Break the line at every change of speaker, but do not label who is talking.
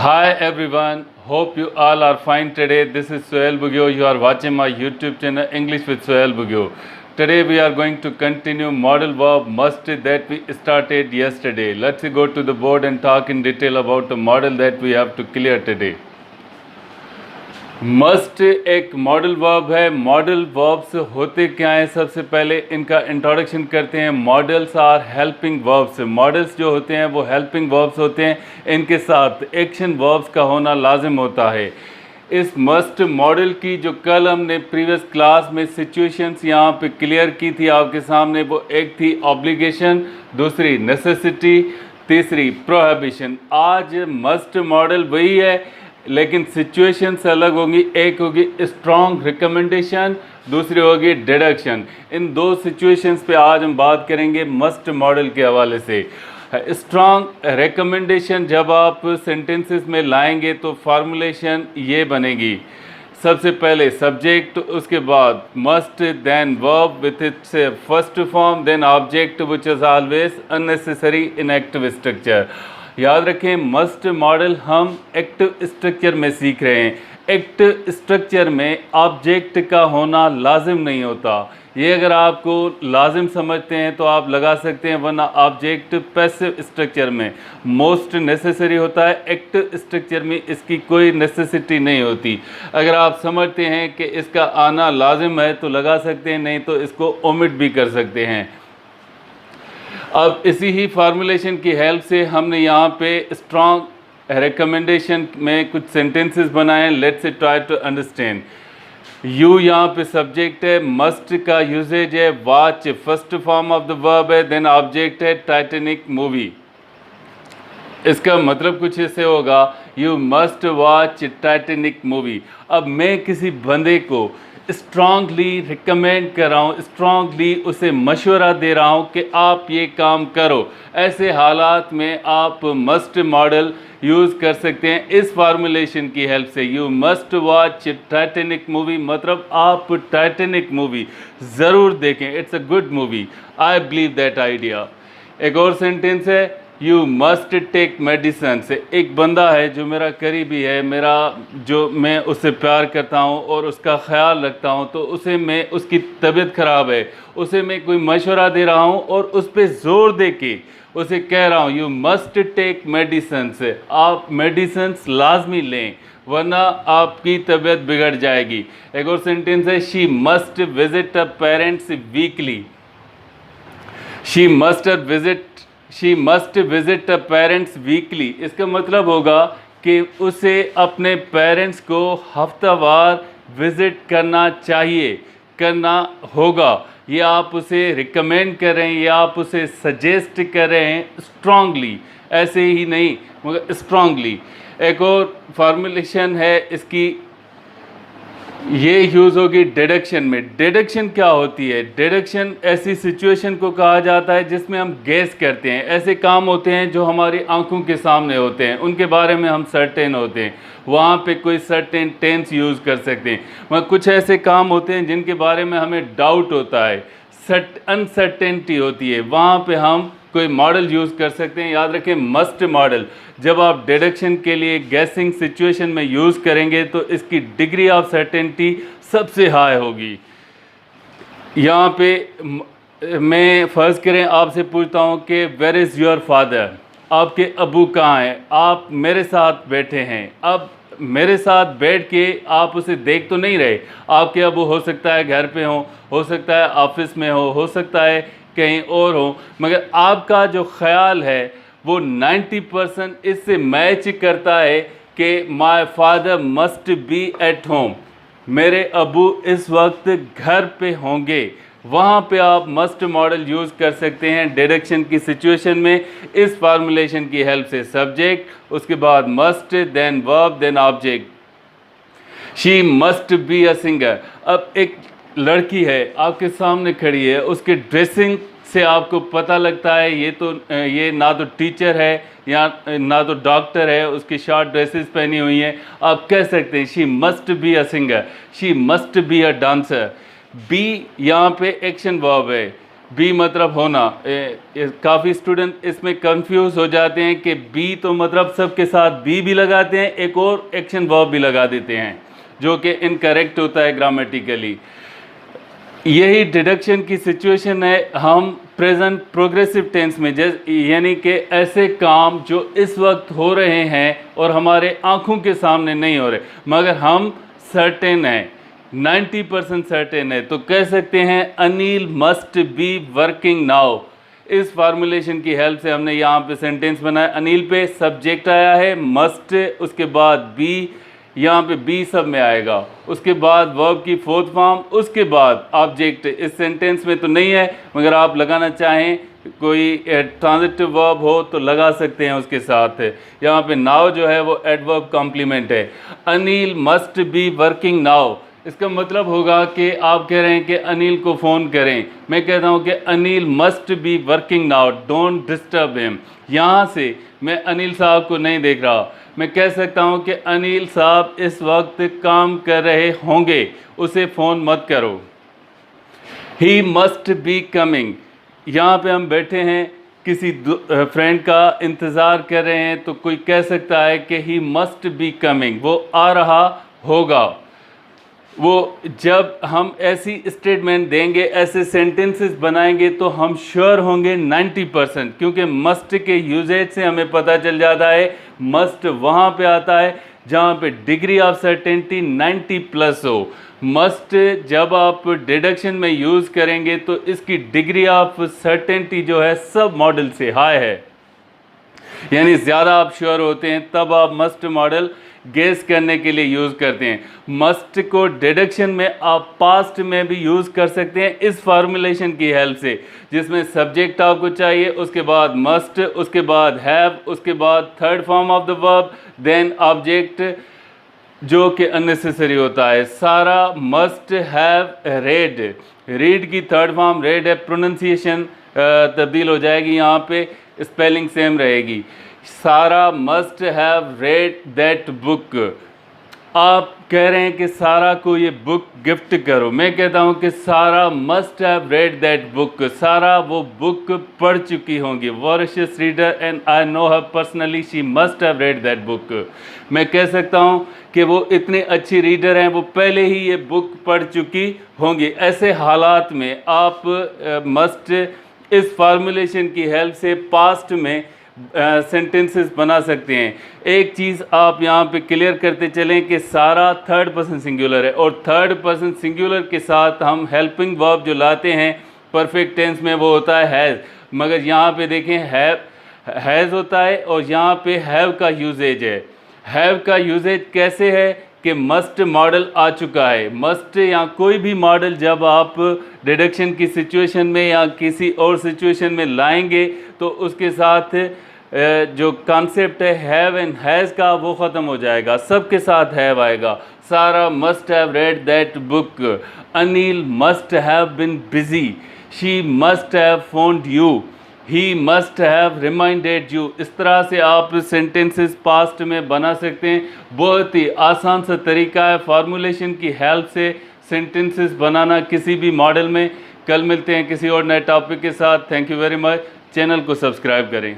Hi everyone, hope you all are fine today. This is Sohail Bugyo. You are watching my YouTube channel English with Sohail Bugyo. Today we are going to continue model verb must that we started yesterday. Let's go to the board and talk in detail about the model that we have to clear today. Must एक model verb है। Model verbs होते क्या हैं, सबसे पहले इनका introduction करते हैं। Modals are helping verbs. Modals जो होते हैं वो हेल्पिंग वर्ब्स होते हैं, इनके साथ एक्शन वर्ब्स का होना लाजिम होता है। इस मस्ट मॉडल की जो कल हमने प्रीवियस क्लास में सिचुएशंस यहाँ पे क्लियर की थी आपके सामने, वो एक थी ऑब्लिगेशन, दूसरी नेसेसिटी, तीसरी प्रोहिबिशन। आज मस्ट मॉडल वही है लेकिन सिचुएशंस अलग होंगी। एक होगी स्ट्रॉन्ग रिकमेंडेशन, दूसरी होगी डिडक्शन। इन दो सिचुएशंस पे आज हम बात करेंगे मस्ट मॉडल के हवाले से। स्ट्रॉन्ग रिकमेंडेशन जब आप सेंटेंसेस में लाएंगे तो फार्मूलेशन ये बनेगी, सबसे पहले सब्जेक्ट, उसके बाद must, then verb with its first form, then object which is always unnecessary in active structure. याद रखें मस्ट मॉडल हम एक्टिव स्ट्रक्चर में सीख रहे हैं। एक्टिव स्ट्रक्चर में ऑब्जेक्ट का होना लाजिम नहीं होता। ये अगर आपको लाजिम समझते हैं तो आप लगा सकते हैं, वरना ऑब्जेक्ट पैसिव स्ट्रक्चर में मोस्ट नेसेसरी होता है। एक्टिव स्ट्रक्चर में इसकी कोई नेसेसिटी नहीं होती। अगर आप समझते हैं कि इसका आना लाजिम है तो लगा सकते हैं, नहीं तो इसको ओमिट भी कर सकते हैं। अब इसी ही फार्मूलेशन की हेल्प से हमने यहाँ पे स्ट्रॉन्ग रिकमेंडेशन में कुछ सेंटेंसेस बनाए। Let's try to understand. You यहाँ पे सब्जेक्ट है, मस्ट का यूजेज है, watch first form of the verb है, देन ऑब्जेक्ट है टाइटैनिक मूवी। इसका मतलब कुछ ऐसे होगा, you must watch Titanic movie. अब मैं किसी बंदे को स्ट्रांगली रिकमेंड कर रहा हूँ, स्ट्रांगली उसे मशवरा दे रहा हूँ कि आप ये काम करो। ऐसे हालात में आप मस्ट मॉडल यूज़ कर सकते हैं इस फार्मूलेशन की हेल्प से। You must watch Titanic movie, मतलब आप टाइटैनिक मूवी ज़रूर देखें। It's a good movie, I believe that idea. एक और सेंटेंस है, यू मस्ट टेक मेडिसन। से एक बंदा है जो मेरा करीबी है, जो मैं उससे प्यार करता हूँ और उसका ख्याल रखता हूँ, तो उसे मैं, उसकी तबीयत ख़राब है, उसे मैं कोई मशवरा दे रहा हूँ और उस पर ज़ोर दे के उसे कह रहा हूँ यू मस्ट टेक मेडिसन। से आप मेडिसन्स लाजमी लें वरना आपकी तबीयत बिगड़ जाएगी। एक और सेंटेंस है, she must visit a parents weekly. She must visit a parents weekly. इसका मतलब होगा कि उसे अपने पेरेंट्स को हफ्तावार विज़िट करना चाहिए, करना होगा। ये आप उसे रिकमेंड कर रहे हैं, या आप उसे सजेस्ट कर रहे हैं स्ट्रांगली, ऐसे ही नहीं मगर स्ट्रांगली। एक और फार्मूलेशन है इसकी, ये यूज़ होगी डिडक्शन में। डिडक्शन क्या होती है? डिडक्शन ऐसी सिचुएशन को कहा जाता है जिसमें हम गेस करते हैं। ऐसे काम होते हैं जो हमारी आंखों के सामने होते हैं, उनके बारे में हम सर्टेन होते हैं, वहाँ पे कोई सर्टेन टेंस यूज़ कर सकते हैं। मगर कुछ ऐसे काम होते हैं जिनके बारे में हमें डाउट होता है, अनसर्टेनिटी होती है, वहाँ पे हम कोई मॉडल यूज़ कर सकते हैं। याद रखें मस्ट मॉडल जब आप डिडक्शन के लिए गैसिंग सिचुएशन में यूज़ करेंगे तो इसकी डिग्री ऑफ सर्टेनिटी सबसे हाई होगी। यहाँ पे मैं फ़र्ज़ करें आपसे पूछता हूँ कि वेयर इज़ योर फादर, आपके अबू कहाँ हैं? आप मेरे साथ बैठे हैं। अब मेरे साथ बैठ के आप उसे देख तो नहीं रहे, आपके अबू हो सकता है घर पे हो सकता है ऑफिस में हो सकता है कहीं और हो, मगर आपका जो ख्याल है वो 90% इससे मैच करता है कि my father must be at home, मेरे अबू इस वक्त घर पे होंगे। वहाँ पे आप मस्ट मॉडल यूज़ कर सकते हैं डिडक्शन की सिचुएशन में इस फार्मूलेशन की हेल्प से। सब्जेक्ट, उसके बाद must, then verb, then object. She must be a singer. अब एक लड़की है आपके सामने खड़ी है, उसके ड्रेसिंग से आपको पता लगता है ये ना तो टीचर है या ना तो डॉक्टर है, उसकी शॉर्ट ड्रेसेस पहनी हुई हैं। आप कह सकते हैं she must be a singer, she must be a dancer. Be यहाँ पे एक्शन वर्ब है, बी मतलब होना। काफ़ी स्टूडेंट इसमें कंफ्यूज हो जाते हैं कि बी तो मतलब सबके साथ बी भी लगाते हैं, एक और एक्शन वर्ब भी लगा देते हैं, जो कि इनकरेक्ट होता है ग्रामेटिकली। यही डिडक्शन की सिचुएशन है हम प्रेजेंट प्रोग्रेसिव टेंस में, यानी कि ऐसे काम जो इस वक्त हो रहे हैं और हमारे आंखों के सामने नहीं हो रहे, मगर हम सर्टेन हैं, 90% सर्टेन है, तो कह सकते हैं Anil must be working now. इस फार्मूलेशन की हेल्प से हमने यहाँ पे सेंटेंस बनाया। अनिल पे सब्जेक्ट आया है मस्ट, उसके बाद बी, यहाँ पे बी सब में आएगा, उसके बाद वर्ब की फोर्थ फॉर्म, उसके बाद ऑब्जेक्ट। इस सेंटेंस में तो नहीं है, मगर आप लगाना चाहें कोई ट्रांजिटिव वर्ब हो तो लगा सकते हैं उसके साथ। यहाँ पे नाउ जो है वो एडवर्ब कॉम्प्लीमेंट है। Anil must be working now, इसका मतलब होगा कि आप कह रहे हैं कि अनिल को फ़ोन करें, मैं कहता हूँ कि Anil must be working now, don't disturb him. यहाँ से मैं अनिल साहब को नहीं देख रहा, मैं कह सकता हूँ कि अनिल साहब इस वक्त काम कर रहे होंगे, उसे फ़ोन मत करो। ही मस्ट बी कमिंग, यहाँ पे हम बैठे हैं, किसी फ्रेंड का इंतज़ार कर रहे हैं, तो कोई कह सकता है कि ही मस्ट बी कमिंग, वो आ रहा होगा। वो जब हम ऐसी स्टेटमेंट देंगे, ऐसे सेंटेंसेस बनाएंगे, तो हम श्योर होंगे 90%, क्योंकि मस्ट के यूजेज से हमें पता चल जाता है मस्ट वहाँ पे आता है जहाँ पे डिग्री ऑफ सर्टेनिटी 90+ हो। मस्ट जब आप डिडक्शन में यूज़ करेंगे तो इसकी डिग्री ऑफ सर्टेनिटी जो है सब मॉडल से हाई है, यानी ज़्यादा आप श्योर होते हैं, तब आप मस्ट मॉडल गेस करने के लिए यूज़ करते हैं। मस्ट को डिडक्शन में आप पास्ट में भी यूज़ कर सकते हैं इस फार्मूलेशन की हेल्प से, जिसमें सब्जेक्ट आपको चाहिए, उसके बाद मस्ट, उसके बाद हैव, उसके बाद third form of the verb, then object जो कि अननेसेसरी होता है। Sara must have read, read की थर्ड फॉर्म रेड है, प्रोनंसिएशन तब्दील हो जाएगी, यहाँ पे स्पेलिंग सेम रहेगी। Sara must have read that book, आप कह रहे हैं कि सारा को ये बुक गिफ्ट करो, मैं कहता हूँ कि Sara must have read that book, Sara वो बुक पढ़ चुकी होंगी। Voracious reader and I know her personally, she must have read that book, मैं कह सकता हूँ कि वो इतनी अच्छी रीडर हैं, वो पहले ही ये बुक पढ़ चुकी होंगी। ऐसे हालात में आप मस्ट इस फार्मूलेशन की हेल्प से पास्ट में सेंटेंसेस बना सकते हैं। एक चीज़ आप यहाँ पे क्लियर करते चलें कि सारा थर्ड पर्सन सिंगुलर है, और थर्ड पर्सन सिंगुलर के साथ हम हेल्पिंग वर्ब जो लाते हैं परफेक्ट टेंस में वो होता है हैज़, मगर यहाँ पे देखें हैज़ होता है और यहाँ पे हैव का यूजेज है। हैव का यूजेज कैसे है कि मस्ट मॉडल आ चुका है। मस्ट या कोई भी मॉडल जब आप डिडक्शन की सिचुएशन में या किसी और सिचुएशन में लाएंगे तो उसके साथ जो कॉन्सेप्ट है हैव एंड हैज़ का वो ख़त्म हो जाएगा, सबके साथ हैव आएगा। सारा must have read that book, Anil must have been busy, she must have found you, he must have reminded you. इस तरह से आप सेंटेंसेस पास्ट में बना सकते हैं। बहुत ही आसान सा तरीका है फार्मूलेशन की हेल्प से सेंटेंसेस बनाना किसी भी मॉडल में। कल मिलते हैं किसी और नए टॉपिक के साथ। Thank you very much. Channel को सब्सक्राइब करें।